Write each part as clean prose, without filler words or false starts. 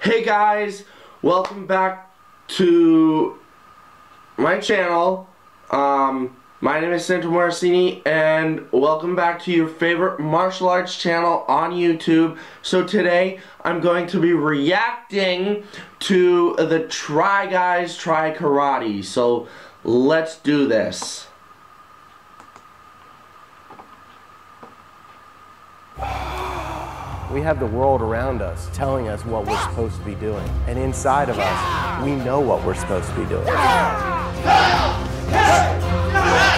Hey guys, welcome back to my channel. My name is SantoMorosini and welcome back to your favorite martial arts channel on YouTube. So today I'm going to be reacting to the Try Guys Try Karate. So let's do this. We have the world around us telling us what we're supposed to be doing. And inside of us, we know what we're supposed to be doing.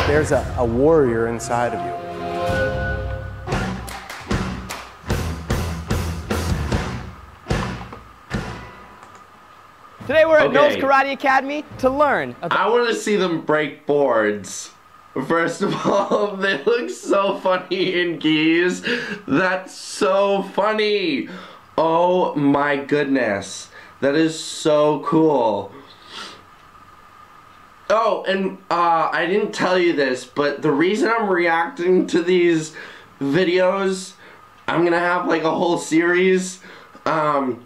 There's a warrior inside of you. Today we're at Knowles Karate Academy to learn about... I want to see them break boards. First of all, they look so funny in gis. That's so funny. Oh my goodness. That is so cool. Oh, and I didn't tell you this, but the reason I'm reacting to these videos, I'm gonna have like a whole series. The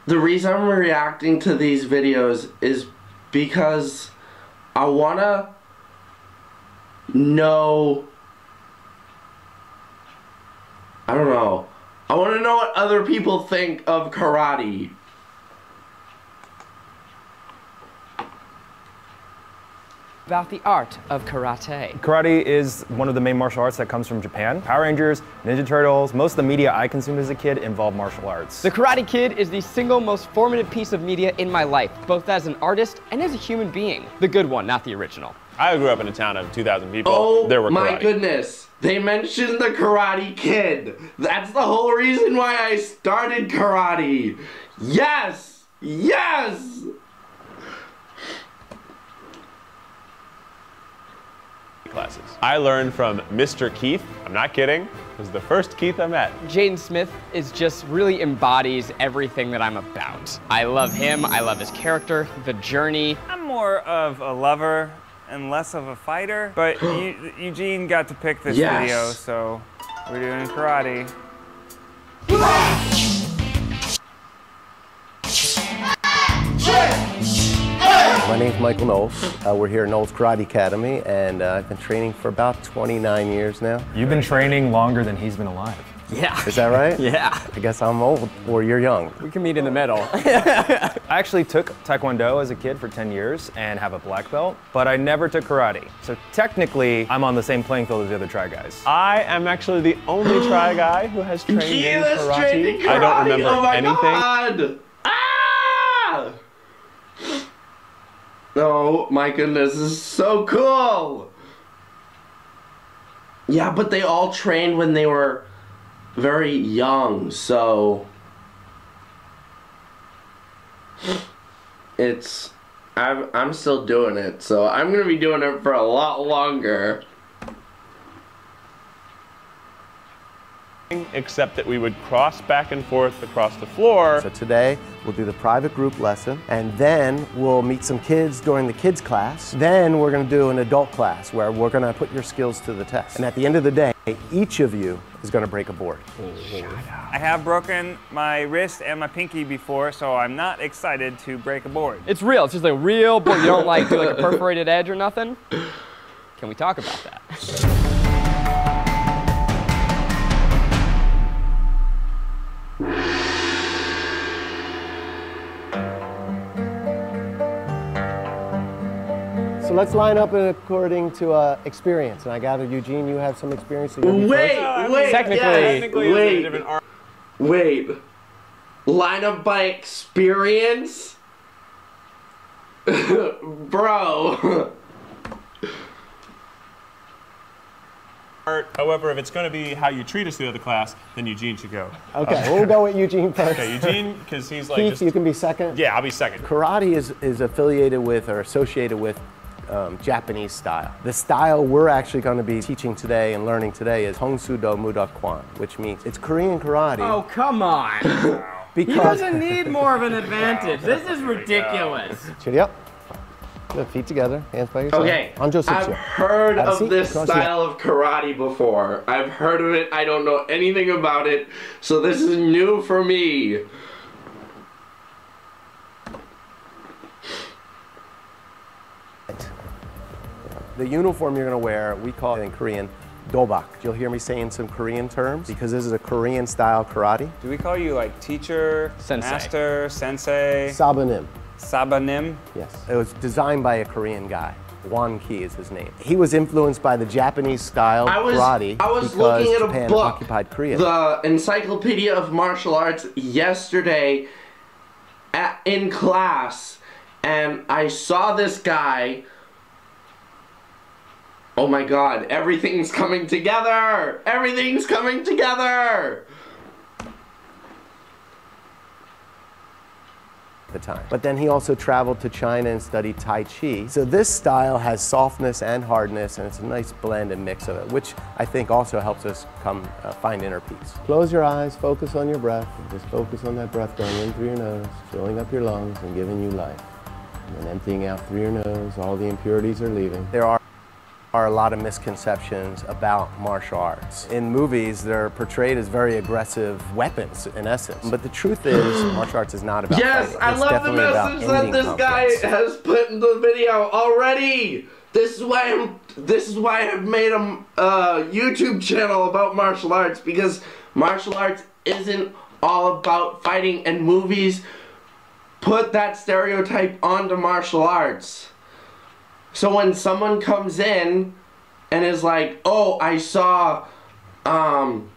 reason I'm reacting to these videos is because I wanna know, I don't know. I want to know what other people think of karate. about the art of karate. Karate is one of the main martial arts that comes from Japan. Power Rangers, Ninja Turtles, most of the media I consumed as a kid involved martial arts. The Karate Kid is the single most formative piece of media in my life, both as an artist and as a human being. The good one, not the original. I grew up in a town of 2,000 people. Oh there were my karate. goodness. They mentioned the Karate Kid. That's the whole reason why I started karate. Yes! Yes! Classes. I learned from Mr. Keith. I'm not kidding. It was the first Keith I met. Jaden Smith is just really embodies everything that I'm about. I love him, I love his character, the journey. I'm more of a lover and less of a fighter, but Eugene got to pick this video, so we're doing karate. My name's Michael Knowles. We're here at Knowles Karate Academy, and I've been training for about 29 years now. You've been training longer than he's been alive. Yeah. Is that right? Yeah. I guess I'm old, or you're young. We can meet in the middle. I actually took Taekwondo as a kid for 10 years and have a black belt, but I never took karate. So technically, I'm on the same playing field as the other Try Guys. I am actually the only Try Guy who has trained in karate. Trained in karate. I don't remember anything. God. Ah! Oh my goodness, this is so cool! Yeah, but they all trained when they were very young, so I'm still doing it, so I'm gonna be doing it for a lot longer. Except that we would cross back and forth across the floor. So today, we'll do the private group lesson, and then we'll meet some kids during the kids class. Then we're gonna do an adult class where we're gonna put your skills to the test. And at the end of the day, each of you is gonna break a board. I have broken my wrist and my pinky before, so I'm not excited to break a board. It's real, it's just a real board. You don't like do like a perforated edge or nothing? Can we talk about that? So let's line up according to experience. And I gather, Eugene, you have some experience. So Wait. Line up by experience? Bro. However, if it's going to be how you treat us the other class, then Eugene should go. Okay, we'll go with Eugene first. Okay, Eugene, because he's like... Keith, you can be second. Yeah, I'll be second. Karate is affiliated with or associated with Japanese style. The style we're actually going to be teaching today and learning today is Hong Sudo Mudok Kwan, which means it's Korean karate. Oh, come on. He doesn't need more of an advantage. This is ridiculous. Chitty up. Good, feet together, hands by your side. Okay, I've heard of this style of karate before. I've heard of it, I don't know anything about it, so this is new for me. The uniform you're going to wear, we call it in Korean, dobak. You'll hear me saying some Korean terms because this is a Korean style karate. Do we call you like teacher, Sensei. master, sensei, Sabanim. sabanim? Yes. It was designed by a Korean guy. Wan Ki is his name. He was influenced by the Japanese style karate I was because looking at Japan a book, occupied Korea. the Encyclopedia of Martial Arts, yesterday in class, and I saw this guy. Oh my God, everything's coming together! Everything's coming together! The time. But then he also traveled to China and studied Tai Chi. So this style has softness and hardness, and it's a nice blend and mix of it, which I think also helps us find inner peace. Close your eyes, focus on your breath, and just focus on that breath going in through your nose, filling up your lungs and giving you life. And then emptying out through your nose, all the impurities are leaving. There are a lot of misconceptions about martial arts. In movies, they're portrayed as very aggressive weapons, in essence. But the truth is, martial arts is not about Yes, fighting. I It's love the definitely about message that ending this conflicts. guy has put in the video already. This is why I've made a YouTube channel about martial arts, because martial arts isn't all about fighting, and movies put that stereotype onto martial arts. So when someone comes in and is like, oh, I saw Mutant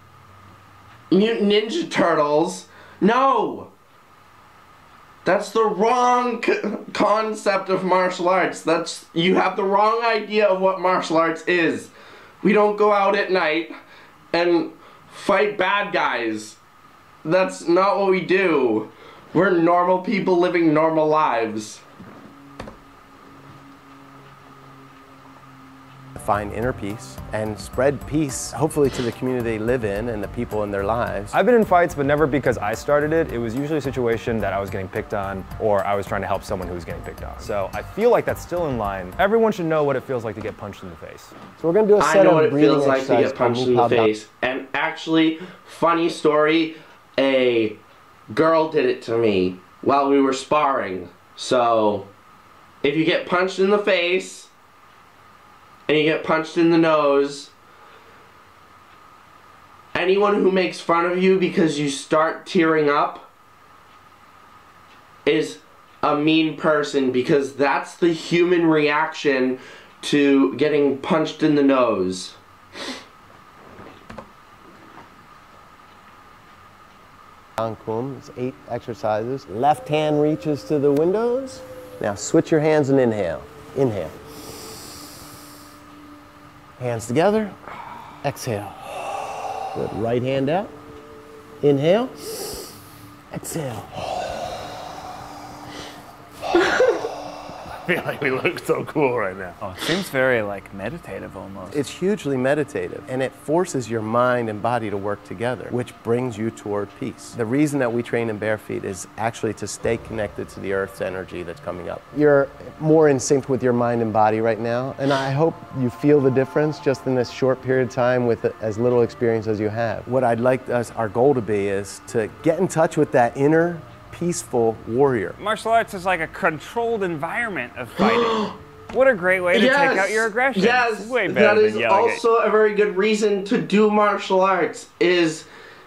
Ninja Turtles, no! That's the wrong concept of martial arts. You have the wrong idea of what martial arts is. We don't go out at night and fight bad guys. That's not what we do. We're normal people living normal lives. Find inner peace and spread peace, hopefully, to the community they live in and the people in their lives. I've been in fights, but never because I started it. It was usually a situation that I was getting picked on, or I was trying to help someone who was getting picked on. So I feel like that's still in line. Everyone should know what it feels like to get punched in the face. So we're going to do a I set know of what it breathing feels like to exercises get punched in called the face. And actually, funny story, a girl did it to me while we were sparring. So, if you get punched in the face, and you get punched in the nose, anyone who makes fun of you because you start tearing up is a mean person, because that's the human reaction to getting punched in the nose. Kum. It's 8 exercises. Left hand reaches to the windows. Now switch your hands and inhale. Inhale. Hands together. Exhale. Good. Right hand out. Inhale. Exhale. I feel like we look so cool right now. Oh, it seems very like meditative almost. It's hugely meditative, and it forces your mind and body to work together, which brings you toward peace. The reason that we train in bare feet is actually to stay connected to the earth's energy that's coming up. You're more in sync with your mind and body right now, and I hope you feel the difference just in this short period of time with as little experience as you have. What I'd like our goal to be is to get in touch with that inner peaceful warrior. Martial arts is like a controlled environment of fighting. What a great way to take out your aggression. Yes, Way better that is than yelling also a very good reason to do martial arts, is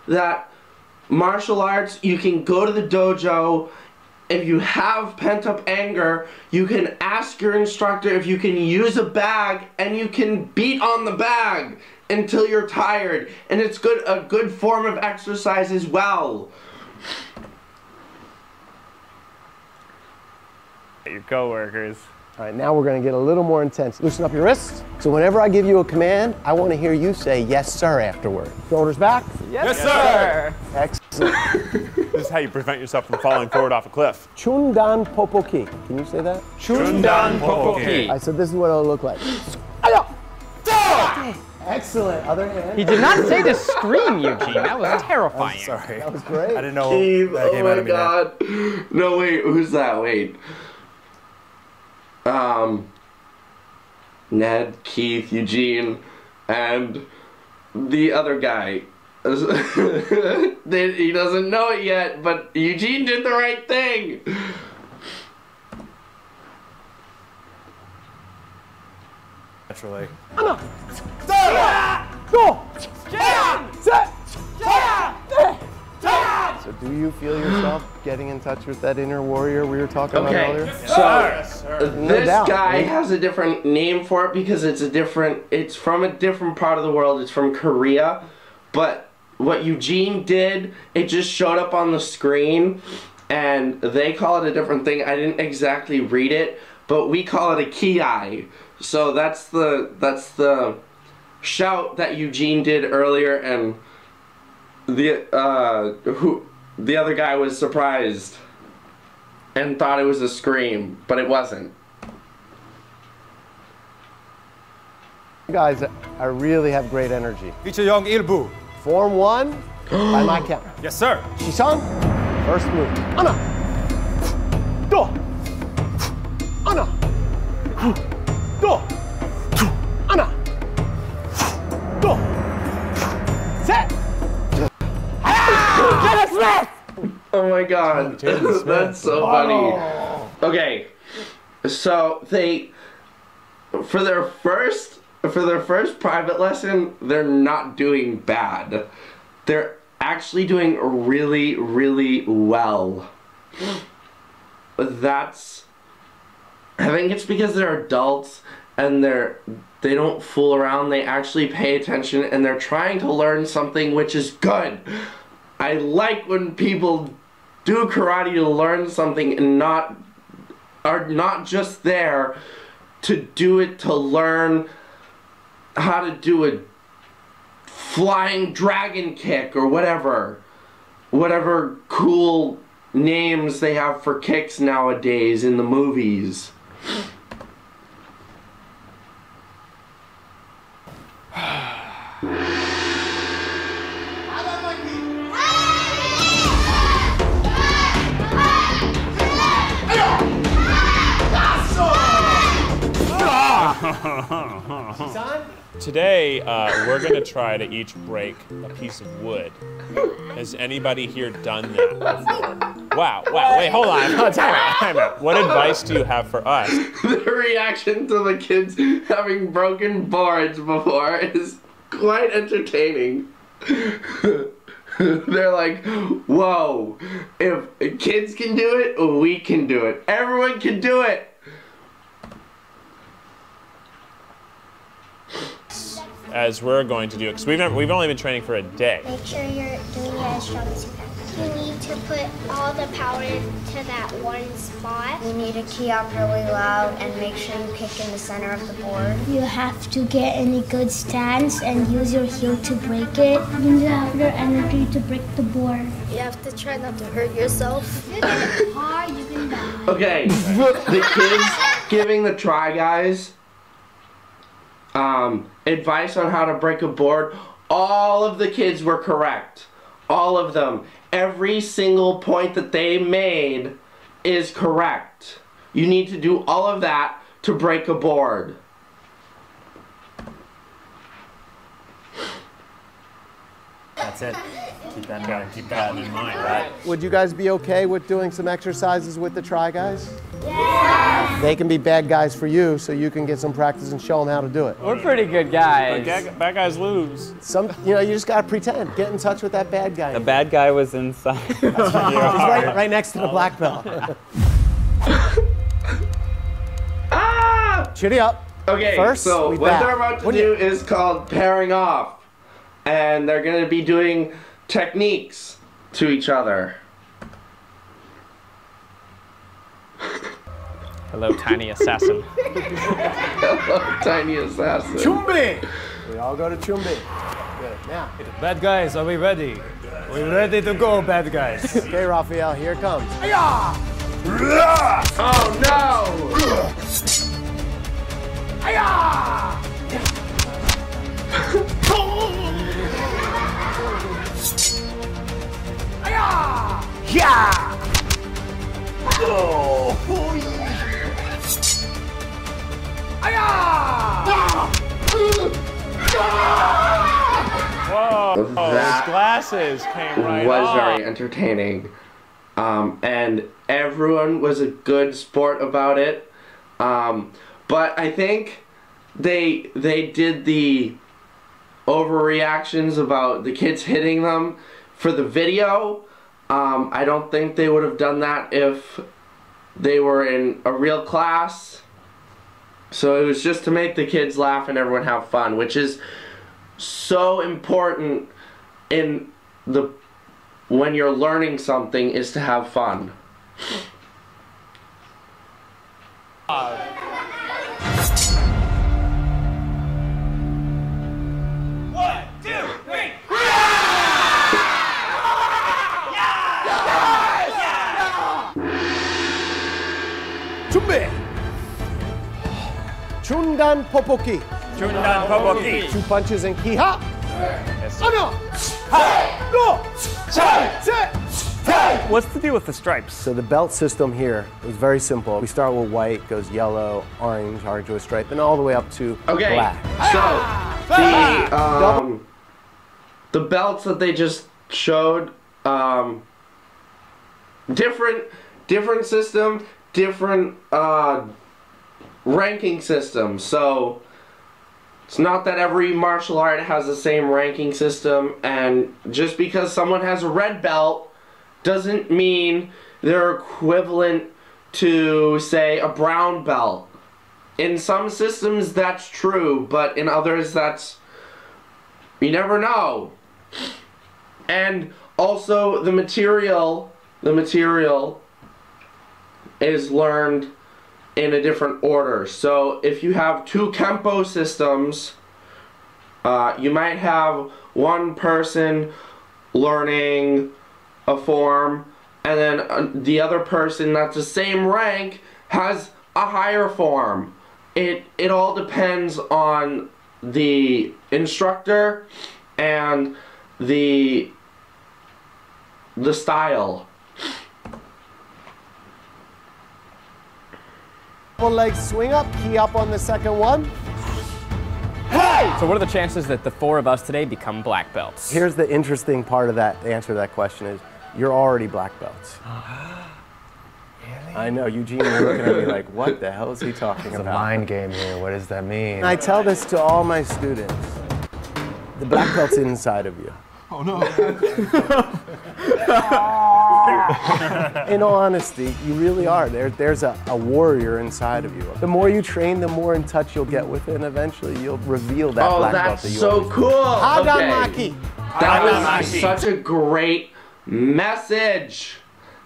that martial arts, you can go to the dojo. If you have pent-up anger, you can ask your instructor if you can use a bag, and you can beat on the bag until you're tired. And it's a good form of exercise as well. Your coworkers. All right, now we're going to get a little more intense. Loosen up your wrists. So whenever I give you a command, I want to hear you say yes, sir, afterward. Shoulders back. Yes, sir. Excellent. This is how you prevent yourself from falling forward off a cliff. Chundan Popoki. Can you say that? Chundan Popoki. All right, so this is what it'll look like. Excellent. Other hand. He did not say to scream, Eugene. That was terrifying. Sorry. That was great. I didn't know Steve, that came oh out my of me there. god. No, wait, who's that? Wait. Ned, Keith, Eugene, and the other guy. He doesn't know it yet, but Eugene did the right thing. naturally. So do you feel yourself getting in touch with that inner warrior we were talking about earlier? This guy has a different name for it because it's from a different part of the world. It's from Korea. But what Eugene did, it just showed up on the screen and they call it a different thing. I didn't exactly read it, but we call it a ki. So that's the shout that Eugene did earlier, and the other guy was surprised and thought it was a scream, but it wasn't. You guys, I really have great energy. Young 일부. Form 1, by my count. Yes, sir. 시선, first move. 하나, 또, 하나, 또, 하나, 또, 셋. Oh my god, that's so funny. Okay, so for their first private lesson, they're not doing bad. They're actually doing really, really well. I think it's because they're adults and they don't fool around. They actually pay attention and they're trying to learn something, which is good. I like when people do karate to learn something and are not just there to do it to learn how to do a flying dragon kick or whatever cool names they have for kicks nowadays in the movies. Today, we're going to try to each break a piece of wood. Has anybody here done that before? Wow, wait, hold on. Time out. What advice do you have for us? The reaction to the kids having broken boards before is quite entertaining. They're like, whoa, if kids can do it, we can do it. Everyone can do it. As we're going to do it, because we've only been training for a day. Make sure you're doing it as strong as you can. You need to put all the power into that one spot. You need to key up really loud and make sure you kick in the center of the board. You have to get in a good stance and use your heel to break it. You need to have your energy to break the board. You have to try not to hurt yourself. You can get hard, you can die. Okay, the kids giving the Try Guys advice on how to break a board, all of the kids were correct. All of them. Every single point that they made is correct. You need to do all of that to break a board. That's it. Keep that in mind, right? Would you guys be okay with doing some exercises with the Try Guys? Yeah. They can be bad guys for you, so you can get some practice and show them how to do it. We're pretty good guys. Bad guys lose. You just gotta pretend. Get in touch with that bad guy. The bad guy was inside. He's right next to the black belt. Ah! Chitty up. Okay, first, so what they're about to do is called pairing off. And they're going to be doing techniques to each other. Hello, tiny assassin. Hello, tiny assassin. Chumbi! We all go to Chumbi. Good. Now. Bad guys, are we ready? We're ready to go, bad guys. Okay, Raphael, here it comes. Oh no! Whoa, his glasses came right off. Very entertaining. And everyone was a good sport about it. But I think they did the overreactions about the kids hitting them for the video. I don't think they would have done that if they were in a real class. So it was just to make the kids laugh and everyone have fun, which is so important when you're learning something, is to have fun. 1, 2, 3. 준비. 중단 포포기. 중단 포포기. 2 punches and kiha. 하나. What's the deal with the stripes? So the belt system here is very simple. We start with white, goes yellow, orange with a stripe, and all the way up to black. So the belts that they just showed, different system, different ranking system. So it's not that every martial art has the same ranking system, and just because someone has a red belt doesn't mean they're equivalent to, say, a brown belt. In some systems that's true, but in others that's, you never know. And also the material is learned in a different order. So if you have 2 Kempo systems, you might have one person learning a form, and then the other person that's the same rank has a higher form. It all depends on the instructor and the style. One leg swing up, key up on the second one. Hey! So what are the chances that the 4 of us today become black belts? Here's the interesting part of that, the answer to that question is, you're already black belts. Really? I know, Eugene, you're looking at me like, what the hell is he talking about? It's a mind game here, what does that mean? I tell this to all my students. The black belt's inside of you. Oh no. In all honesty, you really are. There's a warrior inside of you. The more you train, the more in touch you'll get with it, and eventually you'll reveal that black belt that you so cool. Hagamaki. That was such a great message.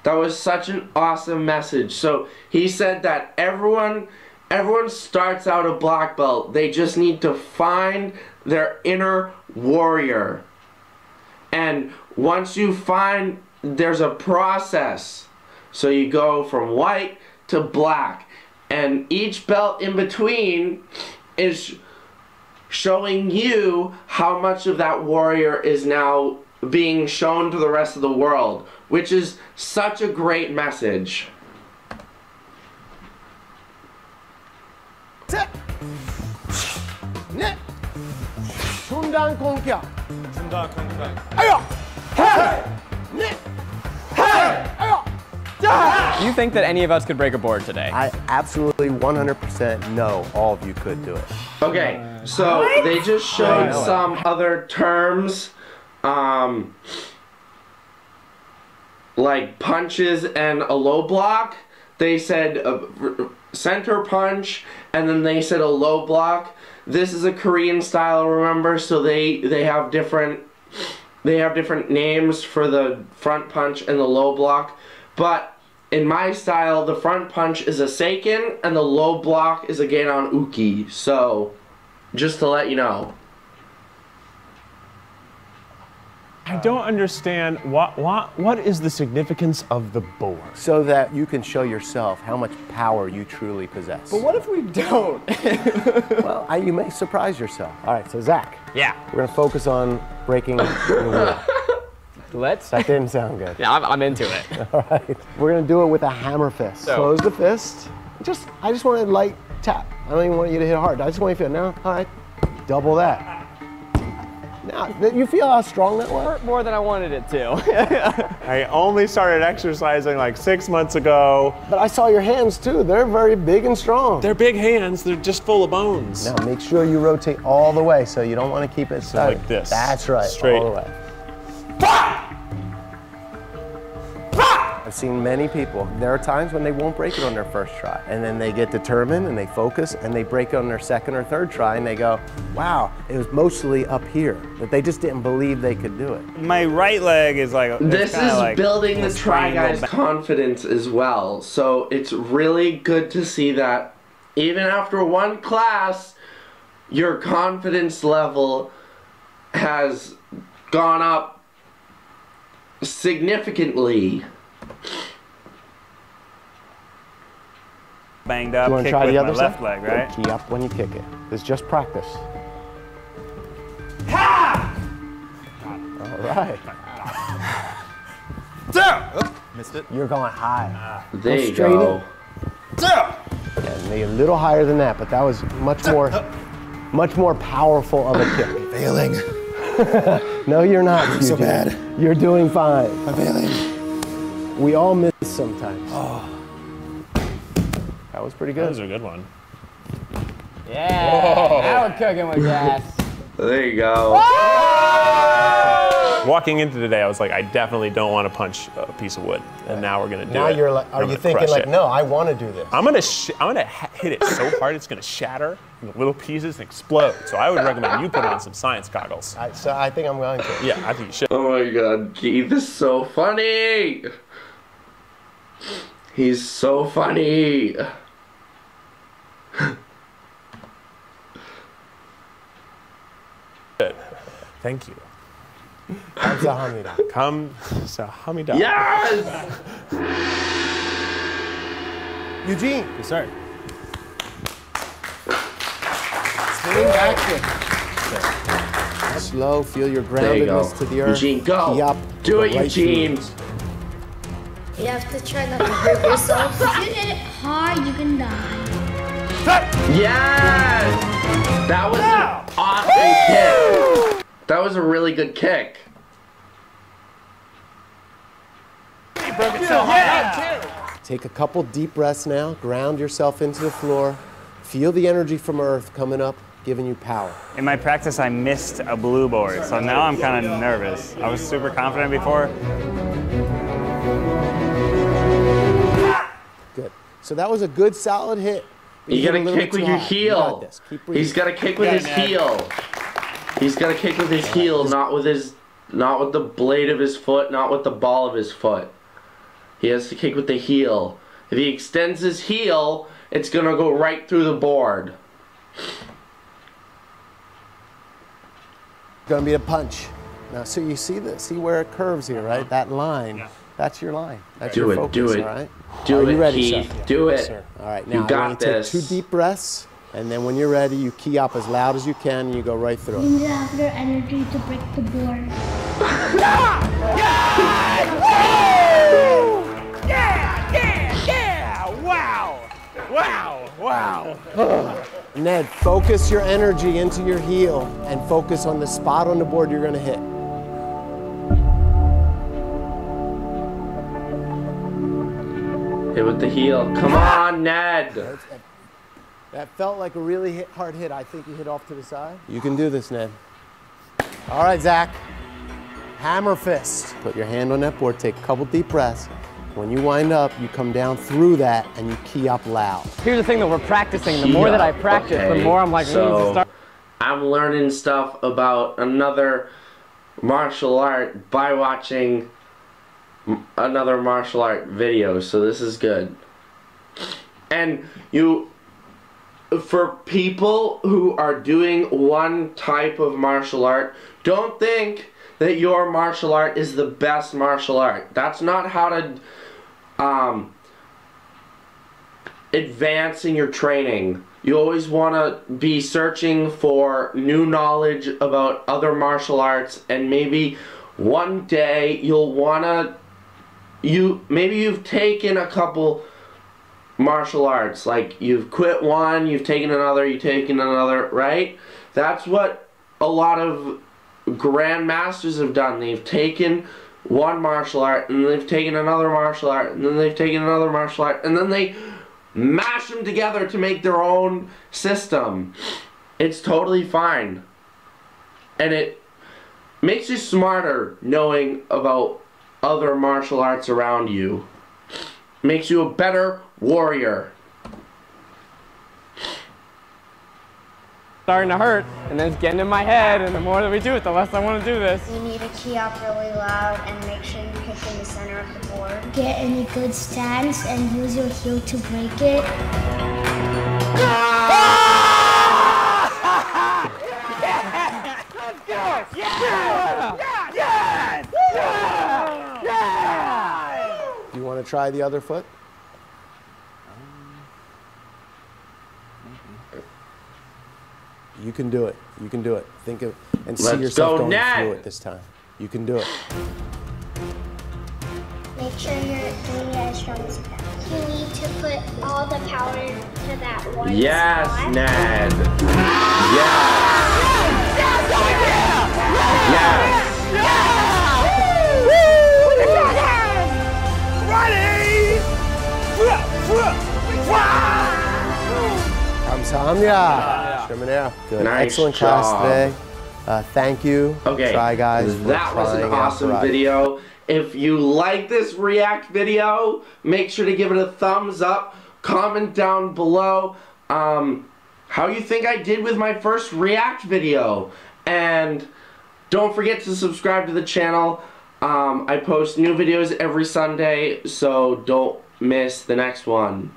That was such an awesome message. So he said that everyone starts out a black belt. They just need to find their inner warrior. And once you find, there's a process. So you go from white to black. And each belt in between is showing you how much of that warrior is now being shown to the rest of the world, which is such a great message. Do you think that any of us could break a board today? I absolutely 100% know all of you could do it. Okay, so they just showed some other terms, like punches and a low block. They said center punch, and then they said a low block. This is a Korean style, remember? So they have different names for the front punch and the low block. But in my style, the front punch is a seiken and the low block is a genan uki. So just to let you know. I don't understand what is the significance of the board? So that you can show yourself how much power you truly possess. But what if we don't? Well, you may surprise yourself. All right, so Zach. Yeah. We're gonna focus on breaking the wheel. Let's. That didn't sound good. Yeah, I'm into it. All right. We're gonna do it with a hammer fist. So, close the fist. I just want a light tap. I don't even want you to hit hard. I just want you to feel, no, all right, double that. Now, you feel how strong that was? Hurt more than I wanted it to. I only started exercising like 6 months ago. But I saw your hands too. They're very big and strong. They're big hands. They're just full of bones. Now make sure you rotate all the way, so you don't want to keep it stuck. Like this. That's right. Straight. All the way. I've seen many people, there are times when they won't break it on their first try, and then they get determined and they focus and they break it on their second or third try and they go, wow, it was mostly up here, but they just didn't believe they could do it. My right leg is like, this is like building the Try Guys confidence as well. So it's really good to see that even after one class, your confidence level has gone up significantly. Banged up, You want to kick try with the my other left side? leg, right? Key up when you kick it. It's just practice. All right. Missed it. You're going high. There you straight go. Yeah, maybe a little higher than that, but that was much more powerful of a kick. Failing. No, you're not. So bad. You're doing fine. I'm failing. We all miss sometimes. Oh. That was pretty That good. was a good one. Yeah, now we're cooking with gas. There you go. Walking into today, I was like, I definitely don't want to punch a piece of wood, and now we're gonna do it. Now you're like, are you thinking like, no, I want to do this? I'm gonna hit it so hard it's gonna shatter into little pieces and explode. So I would recommend you put on some science goggles. So I think I'm going to. Yeah, I think you should. Oh my God, Keith is so funny. He's so funny. Good. Thank you. Kamsahamnida. Kamsahamnida. Yes! Eugene. Yes, sir. Spinning back kick. Slow, feel your groundedness to the earth. Eugene, go. Key up. Do it, Right Eugene. You have to try not to hurt yourself. If you hit it hard, you can die. Yes! That was an awesome kick. That was a really good kick. He broke it so hard. Take a couple deep breaths now. Ground yourself into the floor. Feel the energy from earth coming up, giving you power. In my practice, I missed a blue board, so now I'm kind of nervous. I was super confident before. Good. So that was a good, solid hit. You gotta kick with your heel. He's gotta kick with his heel. He's gotta kick with his heel, not with the blade of his foot, not with the ball of his foot. He has to kick with the heel. If he extends his heel, it's gonna go right through the board. Gonna be a punch. Now, so you see this? See where it curves here, right? That line. Yeah. That's your line. That's your focus, do it. all right? Do Are it, you ready, Keith. sir? Do it. Sir. All right, now you got I want you to take 2 deep breaths, and then when you're ready, you key up as loud as you can, and you go right through You it. need to have your energy to break the board. Yeah! Wow! Ned, focus your energy into your heel, and focus on the spot on the board you're gonna hit. Hit with the heel. Come on, Ned. That felt like a really hard hit. I think you hit off to the side. You can do this, Ned. All right, Zach. Hammer fist. Put your hand on that board. Take a couple deep breaths. When you wind up, you come down through that and you key up loud. Here's the thing that we're practicing. The more that I practice, the more I'm like, so I'm learning stuff about another martial art by watching another martial art video, so this is good. And for people who are doing one type of martial art, don't think that your martial art is the best martial art. That's not how to advance in your training. You always want to be searching for new knowledge about other martial arts, and maybe one day you'll want to maybe you've taken a couple martial arts, like you've quit one, you've taken another, right? That's what a lot of grandmasters have done. They've taken one martial art, and they've taken another martial art, and then they've taken another martial art, and then they mash them together to make their own system. It's totally fine. And it makes you smarter knowing about other martial arts around you. Makes you a better warrior. Starting to hurt, and then it's getting in my head, and the more that we do it, the less I want to do this. You need to key up really loud and make sure you kick in the center of the board. Get in a good stance and use your heel to break it. Let's go! Yeah! Yes! Yeah! Do you want to try the other foot? You can do it. You can do it. Think of and see yourself going through it this time. You can do it. Make sure you're doing it as strong as you can. You need to put all the power to that one Yes, spot. Ned. Yes. Kamsahamnida. Good. Nice Excellent job. class today. Thank you. Okay, Try guys. that was an awesome video. If you like this react video, make sure to give it a thumbs up. Comment down below how you think I did with my first react video. And don't forget to subscribe to the channel. I post new videos every Sunday, so don't miss the next one.